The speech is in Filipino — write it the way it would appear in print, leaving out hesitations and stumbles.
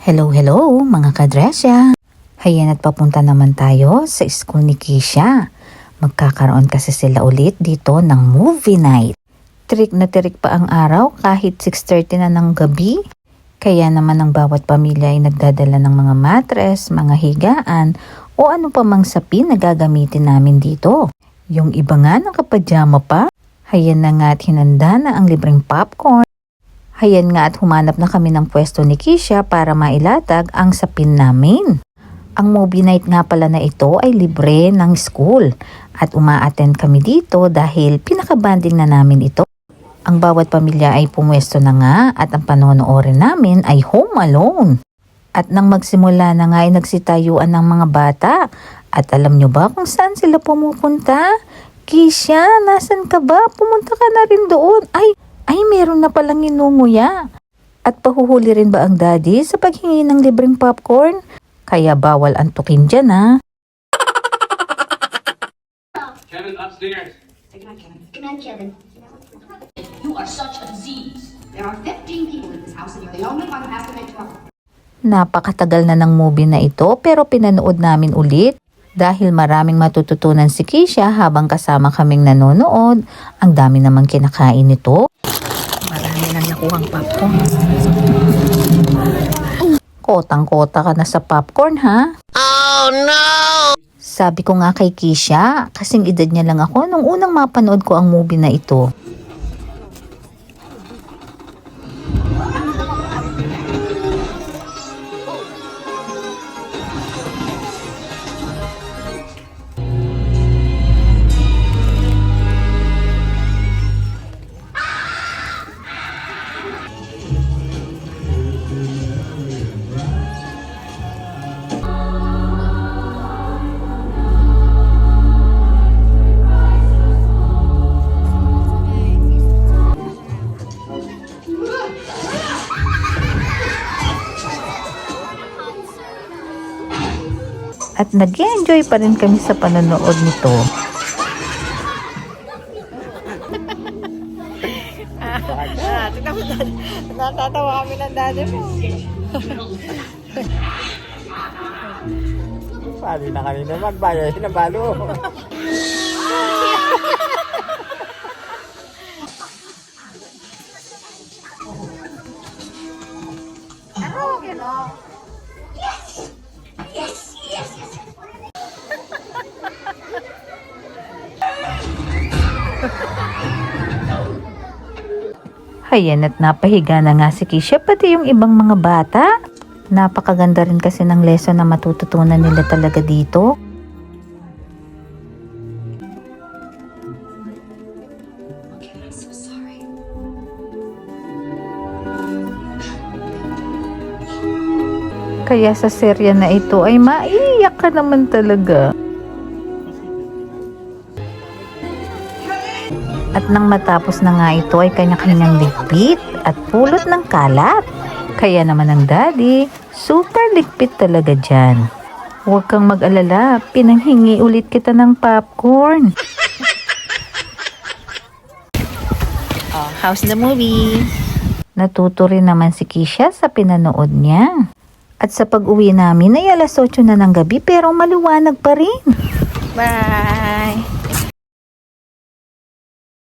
Hello mga kadresya! Hayan at papunta naman tayo sa school ni Kisha. Magkakaroon kasi sila ulit dito ng movie night. Tirik na tirik pa ang araw kahit 6:30 na ng gabi. Kaya naman ang bawat pamilya ay nagdadala ng mga matres, mga higaan o ano pa mang sapin na gagamitin namin dito. Yung iba nga nakapajama pa. Hayan na nga at hinanda na ang libreng popcorn. Hayan nga at humanap na kami ng pwesto ni Kisha para mailatag ang sapin namin. Ang movie night nga pala na ito ay libre ng school at uma-attend kami dito dahil pinakabanding na namin ito. Ang bawat pamilya ay pumwesto na nga at ang panonoorin namin ay Home Alone. At nang magsimula na nga ay nagsitayuan ng mga bata. At alam nyo ba kung saan sila pumupunta? Kisha, nasan ka ba? Pumunta ka na rin doon. Ay, meron na palang inunguya. At pahuhuli rin ba ang daddy sa paghingi ng libreng popcorn? Kaya bawal antukin dyan, ha? Kevin, upstairs. Good night, Kevin. Good night, Kevin. You are such a disease. There are 15 people in this house and you're the only one who has to make trouble. Napakatagal na ng movie na ito pero pinanood namin ulit. Dahil maraming matututunan si Kisha habang kasama kaming nanonood. Ang dami namang kinakain nito. Marami nang nakuhang popcorn. Kotang-kota ka na sa popcorn, ha? Oh no! Sabi ko nga kay Kisha, kasing edad niya lang ako nung unang mapanood ko ang movie na ito. At nag-enjoy pa rin kami sa panonood nito. Natatawa kami ng daddy mo. Pali na kanina magbayay na balo. Hayan at napahiga na nga si Kisha pati yung ibang mga bata. Napakaganda rin kasi ng lesson na matututunan nila talaga dito. Kaya sa serya na ito ay maiiyak ka naman talaga. At nang matapos na nga ito ay kanya-kanyang ligpit at pulot ng kalat. Kaya naman ang daddy, super ligpit talaga dyan. Huwag kang mag-alala, pinanghingi ulit kita ng popcorn. Oh, how's the movie? Natuto rin naman si Kisha sa pinanood niya. At sa pag-uwi namin ay alas 8 na ng gabi pero maliwanag pa rin. Bye!